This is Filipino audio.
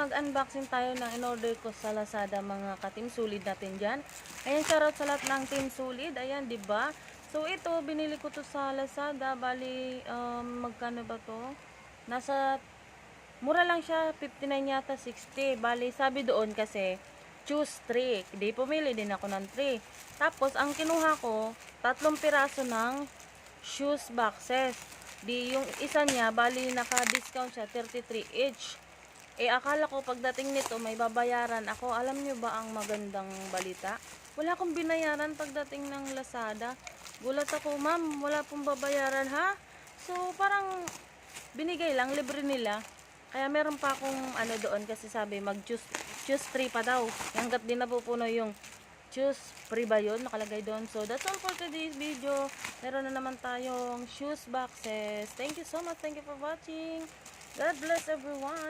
mag-unboxing tayo ng in-order ko sa Lazada, mga ka-Team Solid natin dyan. Ayan, shoutout sa lahat ng Team Solid. Ayan, di ba? So, ito, binili ko to sa Lazada. Bali, magkano ba to? Nasa, mura lang siya, 59 yata, 60. Bali, sabi doon kasi, choose 3. Di, pumili din ako ng 3. Tapos, ang kinuha ko, 3 piraso ng shoes boxes. Di, yung isa niya, bali, naka-discount siya, 33 each. Akala ko pagdating nito may babayaran ako. Alam nyo ba ang magandang balita? Wala akong binayaran pagdating ng Lazada. Gulat ako, ma'am, wala pong babayaran, ha? So, parang binigay lang, libre nila. Kaya meron pa akong ano doon kasi sabi choose 3 pa daw. Hanggat din napupuno yung choose free ba yun? Nakalagay doon. So, that's all for today's video. Meron na naman tayong shoes boxes. Thank you so much. Thank you for watching. God bless everyone.